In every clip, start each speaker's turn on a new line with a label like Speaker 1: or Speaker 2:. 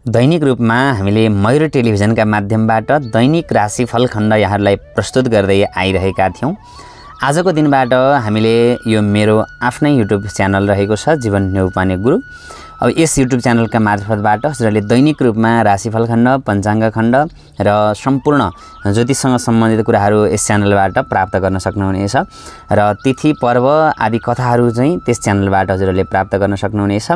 Speaker 1: दैनिक रूपमा हामीले मयूर टेलिभिजनका माध्यमबाट दैनिक राशिफल खण्ड यहाँहरूलाई प्रस्तुत गर्दै आइरहेका थियौँ। आजको दिनबाट हामीले यो मेरो आफ्नै युट्युब च्यानल रहेको छ जीवन न्यौपाने गुरु। अब यस युट्युब च्यानलका मार्फतबाट हजुरहरूले दैनिक रूपमा राशिफल खण्ड, पञ्चाङ्ग खण्ड र सम्पूर्ण ज्योतिषसँग सम्बन्धित कुराहरू यस च्यानलबाट प्राप्त गर्न सक्नुहुनेछ र तिथि पर्व आदि कथाहरू चाहिँ त्यस च्यानलबाट हजुरहरूले प्राप्त गर्न सक्नुहुनेछ।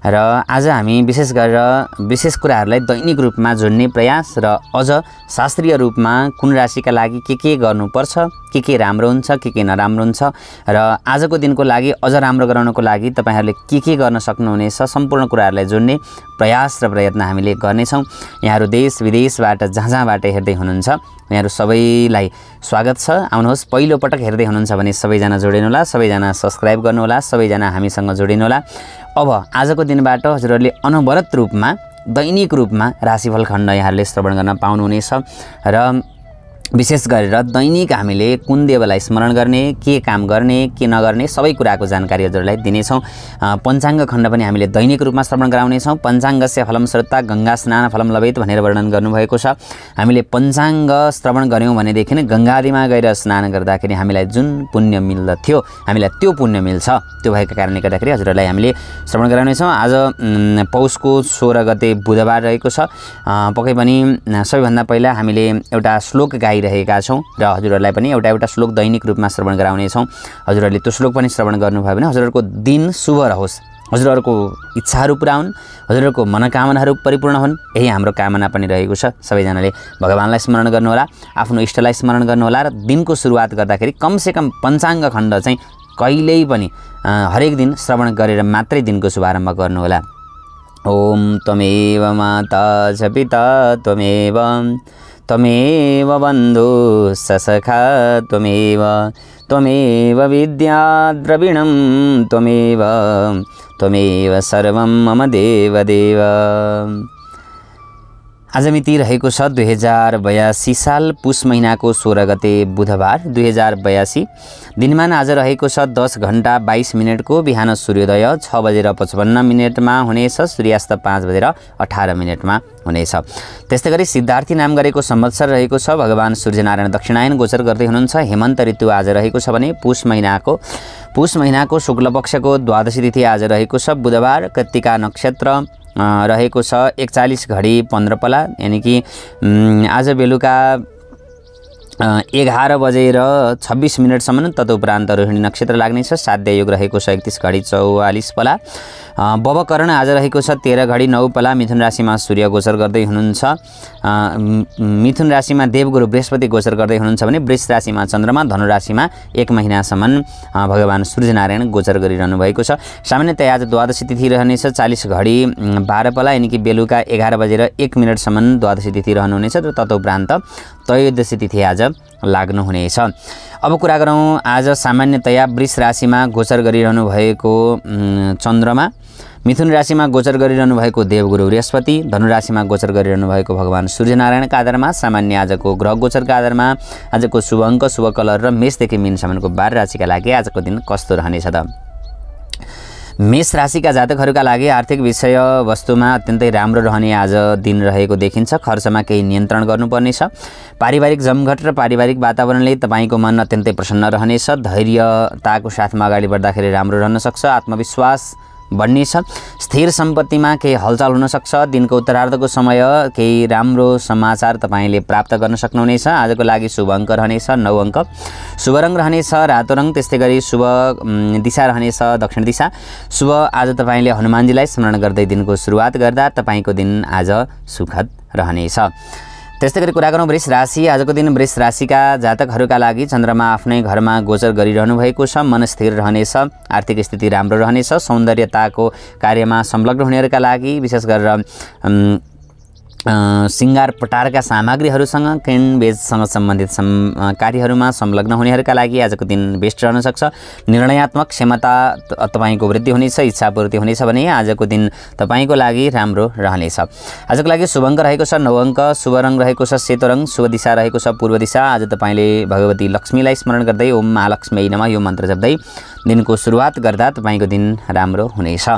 Speaker 1: र आज हामी विशेष गरेर विशेष कुराहरूलाई दैनिक रूपमा जोड्ने प्रयास र अझ शास्त्रीय रूपमा कुन राशिका लागि के गर्नुपर्छ, के राम्रो हुन्छ, के नराम्रो हुन्छ र आजको दिनको लागि अझ राम्रो गराउनको लागि तपाईहरूले के गर्न सक्नुहुनेछ, सम्पूर्ण कुराहरूलाई जोड्ने प्रयास र प्रयत्न हामीले गर्नेछौँ। यहाँहरू देश विदेशबाट जहाँबाट हेर्दै हुनुहुन्छ यहाँहरू सबैलाई स्वागत छ। आउनुहोस्, पहिलो पटक हेर्दै हुनुहुन्छ भने सबैजना जोडिनुहोला, सबैजना सब्सक्राइब गर्नुहोला, सबैजना हामीसँग जोडिनुहोला। अब आजको दिनबाट हजुरहरूले अनवरत रूपमा दैनिक रूपमा राशिफल खण्ड यहाँहरूले श्रवण गर्न पाउनुहुनेछ र विशेष गरेर दैनिक हामीले कुन देवलाई स्मरण गर्ने, के काम गर्ने, के नगर्ने सबै कुराको जानकारी हजुरलाई दिनेछौँ। पञ्चाङ्ग खण्ड पनि हामीले दैनिक रूपमा श्रवण गराउनेछौँ। पञ्चाङ्गस्य फलम श्रद्धा गङ्गा स्नान फलम लभेत भनेर वर्णन गर्नुभएको छ। हामीले पञ्चाङ्ग श्रवण गऱ्यौँ भनेदेखि गङ्गादिमा गएर स्नान गर्दाखेरि हामीलाई जुन पुण्य मिल्दथ्यो हामीलाई त्यो पुण्य मिल्छ। त्यो भएको कारणले गर्दाखेरि हजुरहरूलाई हामीले श्रवण गराउनेछौँ। आज पौषको 16 गते बुधबार रहेको छ। पक्कै पनि सबैभन्दा पहिला हामीले एउटा श्लोक गाइरहेका छौँ र हजुरहरूलाई पनि एउटा श्लोक दैनिक रूपमा श्रवण गराउनेछौँ। हजुरहरूले त्यो श्लोक पनि श्रवण गर्नुभयो भने हजुरहरूको दिन शुभ रहोस्, हजुरहरूको इच्छाहरू पुरा हुन्, हजुरहरूको मनोकामनाहरू परिपूर्ण हुन्, यही हाम्रो कामना पनि रहेको छ। सबैजनाले भगवानलाई स्मरण गर्नुहोला, आफ्नो इष्टलाई स्मरण गर्नुहोला र दिनको सुरुवात गर्दाखेरि कमसेकम पञ्चाङ्ग खण्ड चाहिँ कहिल्यै पनि हरेक दिन श्रवण गरेर मात्रै दिनको शुभारम्भ गर्नुहोला। ओम त्वमेव माता च पिता त्वमेव बन्धु ससखा त्वमेव विद्या द्रविणं त्वमेव सर्वं मम देवदेव। आज मिति रहेको छ 2082 साल पुष महिनाको 16 गते बुधबार 2082। दिनमान आज रहेको छ 10 घण्टा 22 मिनटको। बिहान सूर्योदय 6 बजेर 55 मिनटमा हुनेछ, सूर्यास्त 5 बजेर 18 मिनटमा हुनेछ। त्यस्तै गरी सिद्धार्थी नाम गरेको संवत्सर रहेको छ। भगवान सूर्यनारायण दक्षिणायन गोचर गर्दै हुनुहुन्छ। हेमन्त ऋतु आज रहेको छ भने पुष महिनाको शुक्ल पक्षको द्वादशी तिथि आज रहेको छ बुधबार। कृत्तिका नक्षत्र रहेको छ 41 घडी 15 पला, यानि कि आज बेलुका 11 बजेर 26 मिनटसम्म। तदुपरान्त रोहिणी नक्षत्र लाग्नेछ। साध्य योग रहेको छ 31 घडी 44 पला। बवकरण आज रहेको छ 13 घडी 9 पला। मिथुन राशिमा सूर्य गोचर गर्दै हुनुहुन्छ। मिथुन राशिमा देवगुरु बृहस्पति गोचर गर्दै हुनुहुन्छ भने वृष राशिमा चन्द्रमा, धनु राशिमा 1 महिनासम्म भगवान सूर्यनारायण गोचर गरिरहनु भएको छ। सामान्यतया आज द्वादशी तिथि रहनेछ 40 घडी 12 पला, यानि कि बेलुका 11 बजेर 1 मिनटसम्म द्वादशी तिथि रहनुहुनेछ र तदुपरान्त त्रयोदशी तिथि आज लाग्नुहुनेछ। अब कुरा गरौँ आज सामान्यतया वृष राशिमा गोचर गरिरहनु भएको चन्द्रमा, मिथुन राशिमा गोचर गरिरहनु भएको देवगुरु बृहस्पति, धनु राशिमा गोचर गरिरहनु भएको भगवान सूर्यनारायणका आधारमा सामान्य आजको ग्रह गोचरका आधारमा आजको शुभ अङ्क, शुभ कलर र मेषदेखि मीनसम्मको 12 राशिका लागि आजको दिन कस्तो रहनेछ त? मेष राशिका जातकहरूका लागि आर्थिक विषय वस्तुमा अत्यन्तै राम्रो रहने आज दिन रहेको देखिन्छ। खर्चमा केही नियन्त्रण गर्नुपर्नेछ। पारिवारिक जमघट र पारिवारिक वातावरणले तपाईँको मन अत्यन्तै प्रसन्न रहनेछ। धैर्यताको साथमा अगाडि बढ्दाखेरि राम्रो रहन सक्छ। आत्मविश्वास बढ्नेछ। स्थिर सम्पत्तिमा केही हलचल हुनसक्छ। दिनको उत्तरार्धको समय केही राम्रो समाचार तपाईँले प्राप्त गर्न सक्नुहुनेछ। आजको लागि शुभ अङ्क रहनेछ 9 अङ्क। शुभ रङ रहनेछ रातो रङ। त्यस्तै गरी शुभ दिशा रहनेछ दक्षिण दिशा। शुभ आज तपाईँले हनुमानजीलाई स्मरण गर्दै दिनको सुरुवात गर्दा तपाईँको दिन आज सुखद रहनेछ। त्यस्तै गरी कुरा गरौँ वृष राशि। आजको दिन वृष राशिका जातकहरूका लागि चन्द्रमा आफ्नै घरमा गोचर गरिरहनु भएको छ। मन स्थिर रहनेछ। आर्थिक स्थिति राम्रो रहनेछ। सौन्दर्यताको कार्यमा संलग्न हुनेहरूका लागि विशेष गरेर सिङ्गार पटारका सामग्रीहरूसँग किनबेचसँग सम्बन्धित कार्यहरूमा संलग्न हुनेहरूका लागि आजको दिन बेस्ट रहन सक्छ। निर्णयात्मक क्षमता तपाईँको वृद्धि हुनेछ। इच्छापूर्ति हुनेछ भने आजको दिन तपाईँको लागि राम्रो रहनेछ। आजको लागि शुभ अङ्क रहेको छ 9 अङ्क। शुभ रङ रहेको छ सेतो रङ। शुभ दिशा रहेको छ पूर्व दिशा। आज तपाईँले भगवती लक्ष्मीलाई स्मरण गर्दै ओम महालक्ष्मी नमः यो मन्त्र जप्दै दिनको सुरुवात गर्दा तपाईँको दिन राम्रो हुनेछ।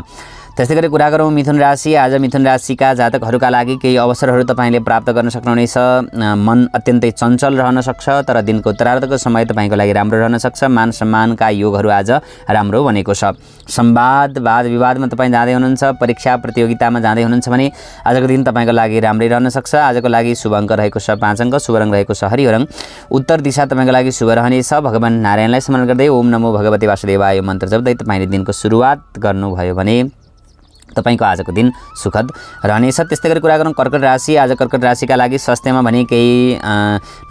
Speaker 1: त्यस्तै गरी कुरा गरौँ मिथुन राशि। आज मिथुन राशिका जातकहरूका लागि केही अवसरहरू तपाईँले प्राप्त गर्न सक्नुहुनेछ। मन अत्यन्तै चञ्चल रहन सक्छ, तर दिनको उत्तरार्धको समय तपाईँको लागि राम्रो रहन सक्छ। मान सम्मानका योगहरू आज राम्रो बनेको छ। संवाद वाद विवादमा तपाईँ जाँदै हुनुहुन्छ, परीक्षा प्रतियोगितामा जाँदै हुनुहुन्छ भने आजको दिन तपाईँको लागि राम्रै रहन सक्छ। आजको लागि शुभ अङ्क रहेको छ 5 अङ्क, शुभ रङ रहेको छ हरियो रङ। उत्तर दिशा तपाईँको लागि शुभ रहनेछ। भगवान नारायणलाई स्मरण गर्दै ओम नमो भगवते वासुदेवाय मन्त्र जप्दै तपाईँले दिनको सुरुवात गर्नुभयो भने तपाईको आजको दिन सुखद रहनेछ। त्यस्तै गरी कुरा गरौँ कर्कट राशि। आज कर्कट राशिका लागि स्वास्थ्यमा भने केही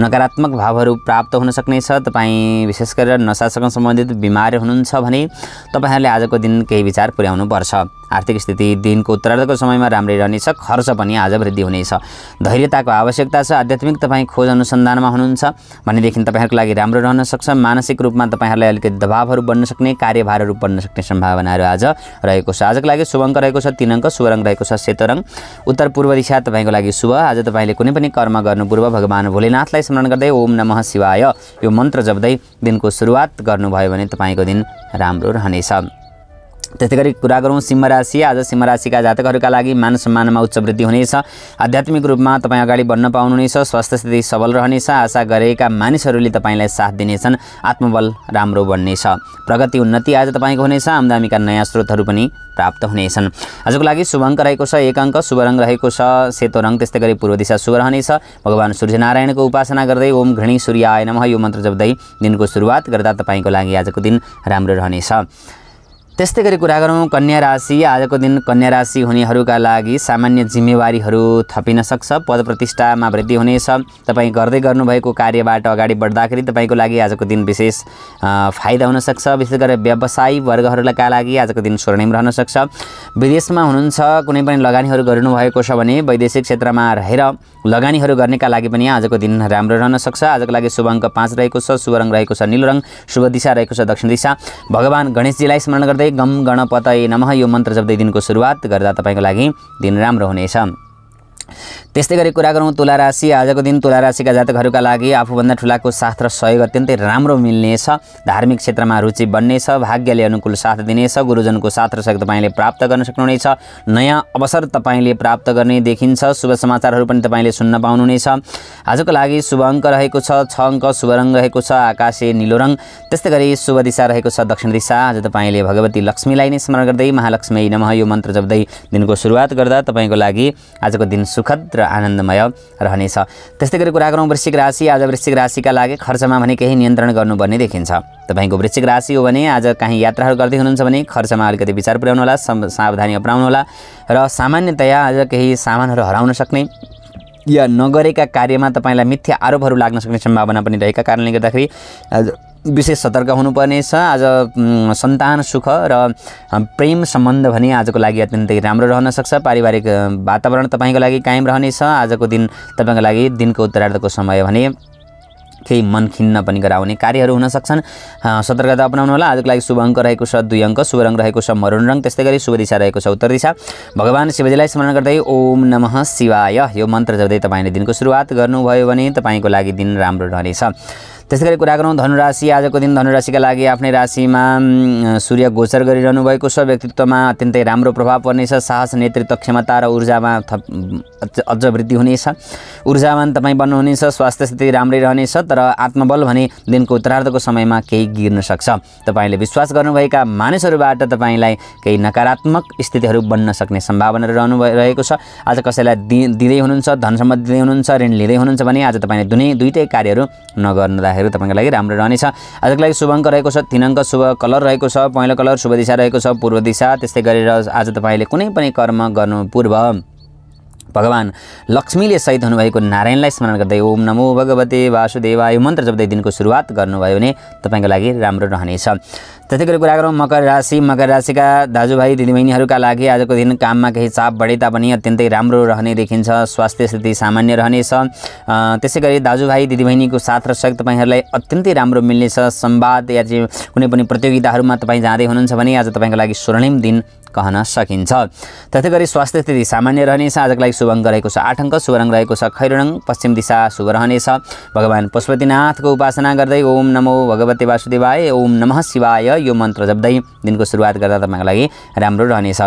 Speaker 1: नकारात्मक भावहरू प्राप्त हुन सक्नेछ। तपाईँ विशेष गरेर नसासँग सम्बन्धित बिमार हुनुहुन्छ भने तपाईँहरूले आजको दिन केही विचार पुर्याउनु पर्छ। आर्थिक स्थिति दिनको उत्तरार्धको समयमा राम्रै रहनेछ। खर्च पनि आज वृद्धि हुनेछ। धैर्यताको आवश्यकता छ। आध्यात्मिक तपाईँ खोज अनुसन्धानमा हुनुहुन्छ भनेदेखि तपाईँहरूको लागि राम्रो रहन सक्छ। मानसिक रूपमा तपाईँहरूलाई अलिकति दबावहरू बन्न सक्ने, कार्यभारहरू बन्न सक्ने सम्भावनाहरू आज रहेको छ। आजको लागि शुभ अङ्क रहेको छ 3 अङ्क, शुभ रङ रहेको छ सेतो रङ। उत्तर पूर्व दिशा तपाईँको लागि शुभ। आज तपाईँले कुनै पनि कर्म गर्नु पूर्व भगवान भोलेनाथलाई स्मरण गर्दै ओम नमः शिवाय यो मन्त्र जप्दै दिनको सुरुवात गर्नुभयो भने तपाईँको दिन राम्रो रहनेछ। त्यस्तै गरी कुरा गरौँ सिंह राशि। आज सिंह राशिका जातकहरूका लागि मान सम्मानमा उच्च वृद्धि हुनेछ। आध्यात्मिक रूपमा तपाईँ अगाडि बढ्न पाउनुहुनेछ। स्वास्थ्य स्थिति सबल रहनेछ। आशा गरेका मानिसहरूले तपाईँलाई साथ दिनेछन्। आत्मबल राम्रो बन्नेछ। प्रगति उन्नति आज तपाईँको हुनेछ। आम्दानीका नयाँ स्रोतहरू पनि प्राप्त हुनेछन्। आजको लागि शुभ अङ्क रहेको छ 1 अङ्क, शुभ रङ रहेको छ सेतो रङ। त्यस्तै गरी पूर्व दिशा शुभ रहनेछ। भगवान सूर्यनारायणको उपासना गर्दै ओम घृणी सूर्याय नमः यो मन्त्र जप्दै दिनको सुरुवात गर्दा तपाईँको लागि आजको दिन राम्रो रहनेछ। त्यस्तै गरी कुरा गरौँ कन्या राशि। आजको दिन कन्या राशि हुनेहरूका लागि सामान्य जिम्मेवारीहरू थपिन सक्छ। पद प्रतिष्ठामा वृद्धि हुनेछ। तपाईँ गर्दै गर्नुभएको कार्यबाट अगाडि बढ्दाखेरि तपाईँको लागि आजको दिन विशेष फाइदा हुनसक्छ। विशेष गरेर व्यवसायी वर्गहरूका लागि आजको दिन स्वर्णिम रहन सक्छ। विदेशमा हुनुहुन्छ, कुनै पनि लगानीहरू गर्नुभएको छ भने वैदेशिक क्षेत्रमा रहेर लगानीहरू गर्नेका लागि पनि आजको दिन राम्रो रहन सक्छ। आजको लागि शुभ अङ्क 5 रहेको छ, शुभ रङ रहेको छ नीलो रङ, शुभ दिशा रहेको छ दक्षिण दिशा। भगवान गणेशजीलाई स्मरण गर्दै गम गणपतये नमः यो मन्त्र जप्दै दिनको सुरुवात गर्दा तपाईँको लागि दिन राम्रो हुनेछ। त्यस्तै गरी कुरा गरौँ तुला राशि। आजको दिन तुला राशिका जातकहरूका लागि आफूभन्दा ठुलाको साथ र सहयोग अत्यन्तै राम्रो मिल्नेछ। धार्मिक क्षेत्रमा रुचि बन्नेछ। भाग्यले अनुकूल साथ दिनेछ। गुरुजनको साथ र सहयोग तपाईँले प्राप्त गर्न सक्नुहुनेछ। नयाँ अवसर तपाईँले प्राप्त गर्ने देखिन्छ। शुभ समाचारहरू पनि तपाईँले सुन्न पाउनुहुनेछ। आजको लागि शुभ अङ्क रहेको छ 6 अङ्क, शुभ रङ रहेको छ आकाशे नीलो रङ। त्यस्तै गरी शुभ दिशा रहेको छ दक्षिण दिशा। आज तपाईँले भगवती लक्ष्मीलाई नै स्मरण गर्दै महालक्ष्मी नमः यो मन्त्र जप्दै दिनको सुरुवात गर्दा तपाईँको लागि आजको दिन सुखद र आनन्दमय रहनेछ। त्यस्तै गरी कुरा गरौँ वृश्चिक राशि। आज वृश्चिक राशिका लागि खर्चमा भने केही नियन्त्रण गर्नुपर्ने देखिन्छ। तपाईँको वृश्चिक राशि हो भने आज कहीँ यात्राहरू गर्दै हुनुहुन्छ भने खर्चमा अलिकति विचार पुर्याउनु होला, सावधानी अपनाउनु होला र सामान्यतया आज केही सामानहरू हराउन सक्ने या नगरेका कार्यमा तपाईँलाई मिथ्या आरोपहरू लाग्न सक्ने सम्भावना पनि रहेका कारणले गर्दाखेरि विशेष सतर्क हुनुपर्नेछ। आज सन्तान सुख र प्रेम सम्बन्ध भने आजको लागि अत्यन्तै राम्रो रहन सक्छ। पारिवारिक वातावरण तपाईँको लागि कायम रहनेछ। आजको दिन तपाईँको लागि दिनको उत्तरार्धको समय भने केही मन खिन्न पनि गराउने कार्यहरू हुन सक्छन्। सतर्कता अपनाउनु होला। आजको लागि शुभ अङ्क रहेको छ 2 अङ्क, शुभ रङ रहेको छ मरुन रङ। त्यस्तै गरी शुभ दिशा रहेको छ उत्तर दिशा। भगवान शिवजीलाई स्मरण गर्दै ओम नमः शिवाय यो मन्त्र जप्दै तपाईँले दिनको सुरुवात गर्नुभयो भने तपाईँको लागि दिन राम्रो रहनेछ। त्यसै गरी कुरा गरौँ धनुराशि। आजको दिन धनुराशिका लागि आफ्नै राशिमा सूर्य गोचर गरिरहनु भएको छ। व्यक्तित्वमा अत्यन्तै राम्रो प्रभाव पर्नेछ। साहस, नेतृत्व क्षमता र ऊर्जामा अझ वृद्धि हुनेछ। ऊर्जावान तपाईँ बन्नुहुनेछ। स्वास्थ्य स्थिति राम्रै रहनेछ, तर आत्मबल भने दिनको उत्तरार्धको समयमा केही गिर्न सक्छ। तपाईँले विश्वास गर्नुभएका मानिसहरूबाट तपाईँलाई केही नकारात्मक स्थितिहरू बन्न सक्ने सम्भावना रहेको छ। आज कसैलाई दिँदै हुनुहुन्छ, धन सम्बन्धी दिँदै हुनुहुन्छ, ऋण लिँदै हुनुहुन्छ भने आज तपाईँले दुईटै कार्यहरू नगर्नु तपाईँको लागि राम्रो रहनेछ। आजको लागि शुभ अङ्क रहेको छ 3 अङ्क, शुभ कलर रहेको छ पहेँलो कलर, शुभ दिशा रहेको छ पूर्व दिशा। त्यस्तै गरेर आज तपाईँले कुनै पनि कर्म गर्नु पूर्व भगवान लक्ष्मीले सहित हुनुभएको नारायणलाई स्मरण गर्दै ओम नमो भगवते वासुदेवाय मन्त्र जप्दै दिनको सुरुवात गर्नुभयो भने तपाईँको लागि राम्रो रहनेछ। त्यसै गरी कुरा गरौँ मकर राशि। मकर राशिका दाजुभाइ दिदीबहिनीहरूका लागि आजको दिन काममा केही चाप बढे तापनि अत्यन्तै राम्रो रहने देखिन्छ। स्वास्थ्य स्थिति सामान्य रहनेछ। त्यसै गरी दाजुभाइ दिदीबहिनीको साथ र सहयोग तपाईँहरूलाई अत्यन्तै राम्रो मिल्नेछ। संवाद या कुनै पनि प्रतियोगिताहरूमा तपाईँ जाँदै हुनुहुन्छ भने आज तपाईँको लागि स्वर्णिम दिन कहन सकिन्छ। त्यसै गरी स्वास्थ्य स्थिति सामान्य रहनेछ। आजको लागि शुभ अङ्क रहेको छ 8 अङ्क, शुभ रङ रहेको छ खैरो रङ, पश्चिम दिशा शुभ रहनेछ। भगवान पशुपतिनाथको उपासना गर्दै ओम नमो भगवते वासुदेवाय ओम नमः शिवाय यो मन्त्र जप्दै दिनको सुरुवात गर्दा तपाईँको लागि राम्रो रहनेछ।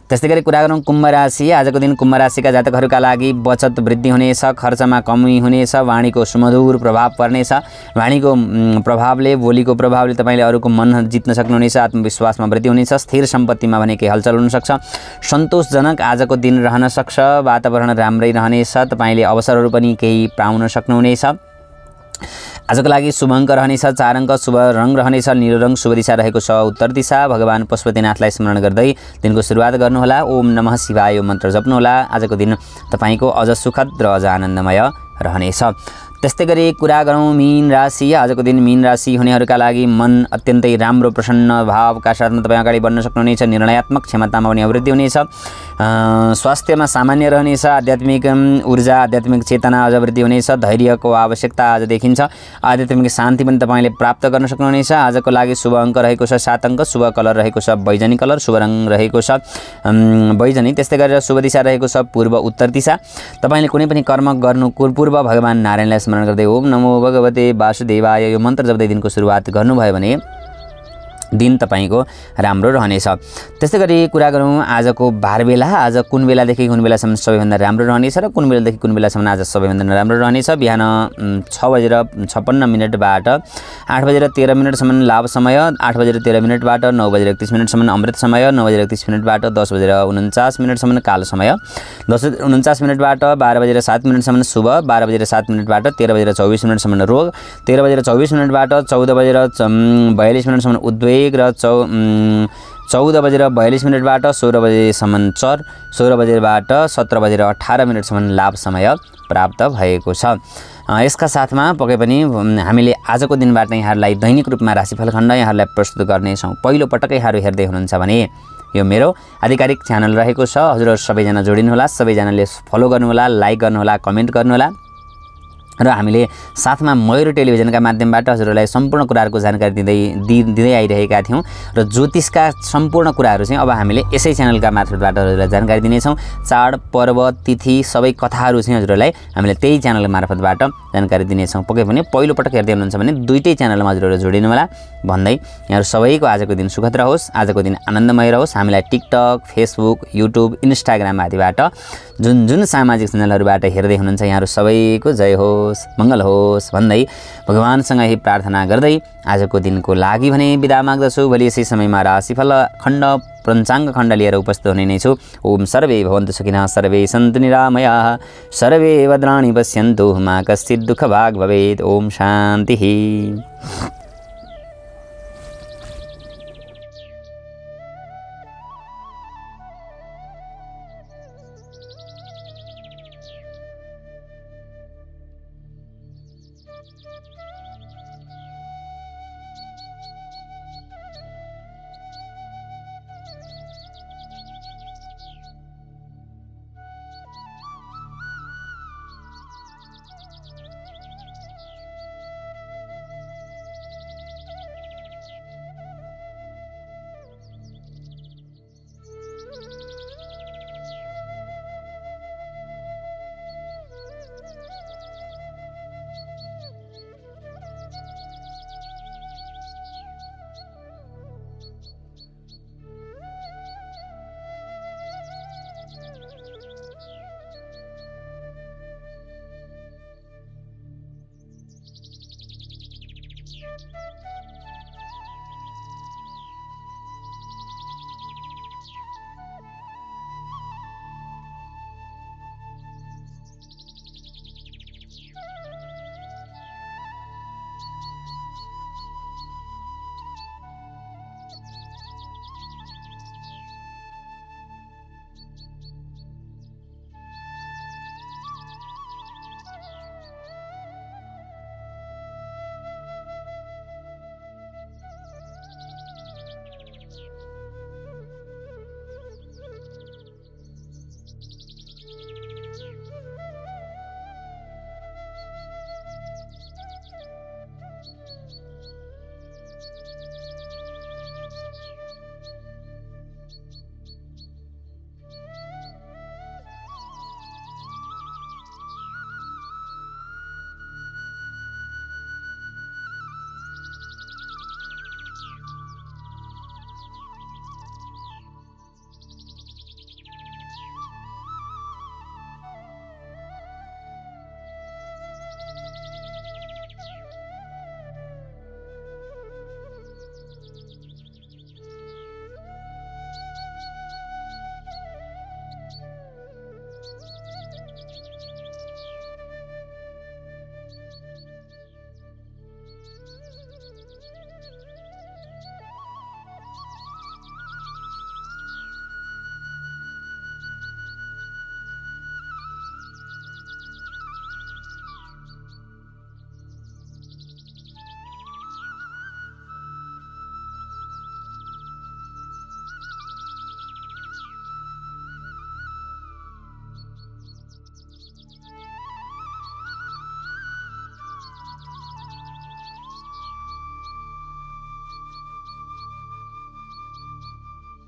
Speaker 1: त्यस्तै गरी कुरा गरौँ कुम्भ राशि। आजको दिन कुम्भ राशिका जातकहरूका लागि बचत वृद्धि हुनेछ, खर्चमा कमी हुनेछ, वाणीको सुमधुर प्रभाव पर्नेछ। वाणीको प्रभावले, बोलीको प्रभावले तपाईँले अरूको मन जित्न सक्नुहुनेछ, आत्मविश्वासमा वृद्धि हुनेछ। स्थिर सम्पत्तिमा भने केही हलचल हुनसक्छ। सन्तोषजनक आजको दिन रहन सक्छ, वातावरण राम्रै रहनेछ, तपाईँले अवसरहरू पनि केही पाउन सक्नुहुनेछ। आजको लागि शुभ अङ्क रहनेछ 4 अङ्क, शुभ रङ रहनेछ नीलो रङ, शुभ दिशा रहेको छ उत्तर दिशा। भगवान पशुपतिनाथलाई स्मरण गर्दै दिनको सुरुवात गर्नुहोला। ओम नमः शिवाय यो मन्त्र जप्नुहोला। आजको दिन तपाईँको अझ सुखद र अझ आनन्दमय रहनेछ। त्यस्तै गरी कुरा गरौँ मीन राशि। आजको दिन मीन राशि हुनेहरूका लागि मन अत्यन्तै राम्रो प्रसन्न भावका साथमा तपाईँ अगाडि बढ्न सक्नुहुनेछ। निर्णयात्मक क्षमतामा पनि अभिवृद्धि हुनेछ। स्वास्थ्यमा सामान्य रहनेछ। आध्यात्मिक ऊर्जा, आध्यात्मिक चेतना अझ वृद्धि हुनेछ। धैर्यको आवश्यकता आज देखिन्छ। आध्यात्मिक शान्ति पनि तपाईँले प्राप्त गर्न सक्नुहुनेछ। आजको लागि शुभ अङ्क रहेको छ 7 अङ्क, शुभ कलर रहेको छ बैजनी कलर, शुभ रङ रहेको छ बैजनी। त्यस्तै गरेर शुभ दिशा रहेको छ पूर्व उत्तर दिशा। तपाईँले कुनै पनि कर्म गर्नु पूर्व भगवान नारायणलाई स्मरण गर्दै ओम नमो भगवते वासुदेवाय यो मन्त्र जप्दै दिनको सुरुवात गर्नुभयो भने दिन तपाईँको राम्रो रहनेछ। त्यस्तै गरी कुरा गरौँ आजको बार बेला। आज कुन बेलादेखि कुन बेलासम्म सबैभन्दा राम्रो रहनेछ र कुन बेलादेखि कुन बेलासम्म आज सबैभन्दा नराम्रो रहनेछ। बिहान 6:56 8 बजेर 13 मिनटसम्म लाभ समय, 8 बजेर 13 मिनटबाट 9 बजेर 31 मिनटसम्म अमृत समय, 9 बजेर 31 मिनटबाट 10 बजेर 49 मिनटसम्म कालो समय, 10 बजेर 49 मिनटबाट 12 बजेर 7 मिनटसम्म शुभ, 12 बजेर 7 मिनटबाट 13 बजेर 24 मिनटसम्म रोग, 13 बजेर 24 मिनटबाट 14 बजेर 42 मिनटसम्म उद्वेग र 14 बजेर 42 मिनटबाट 16 बजेसम्म चर, 16 बजेबाट 17 बजेर 18 मिनटसम्म लाभ समय प्राप्त भएको छ। यसका साथमा पक्कै पनि हामीले आजको दिनबाट यहाँहरूलाई दैनिक रूपमा राशिफल खण्ड यहाँहरूलाई प्रस्तुत गर्नेछौँ। पहिलो पटक यहाँहरू हेर्दै हुनुहुन्छ भने यो मेरो आधिकारिक च्यानल रहेको छ। हजुरहरू सबैजना जोडिनुहोला, सबैजनाले फलो गर्नुहोला, लाइक गर्नुहोला, कमेन्ट गर्नुहोला र हामीले साथमा मयूर टेलिभिजनका माध्यमबाट हजुरहरूलाई सम्पूर्ण कुराहरूको जानकारी दिँदै आइरहेका थियौँ र ज्योतिषका सम्पूर्ण कुराहरू चाहिँ अब हामीले यसै च्यानलका मार्फतबाट हजुरलाई जानकारी दिनेछौँ। चाड, पर्व, तिथि सबै कथाहरू चाहिँ हजुरहरूलाई हामीले त्यही च्यानल मार्फतबाट जानकारी दिनेछौँ। पक्कै पनि पहिलो पटक हेर्दै हुनुहुन्छ भने दुईटै च्यानलमा हजुरहरू जोडिनु होला भन्दै यहाँहरू सबैको आजको दिन सुखद रहोस्, आजको दिन आनन्दमय रहोस्। हामीलाई टिकटक, फेसबुक, युट्युब, इन्स्टाग्राम आदिबाट जुन सामाजिक च्यानलहरूबाट हेर्दै हुनुहुन्छ यहाँहरू सबैको जय होस्, मङ्गल होस् भन्दै भगवानसँग यही प्रार्थना गर्दै आजको दिनको लागि भने बिदा माग्दछु। भोलि यसै समयमा राशिफल खण्ड, पञ्चाङ्ग खण्ड लिएर उपस्थित हुने नै छु। ओम सर्वे भवन्तु सुखिनः, सर्वे सन्तु निरामयाः, सर्वे भद्राणि पश्यन्तु मा कश्चित् दुःखभाग् भवेत्। ओम शान्तिः।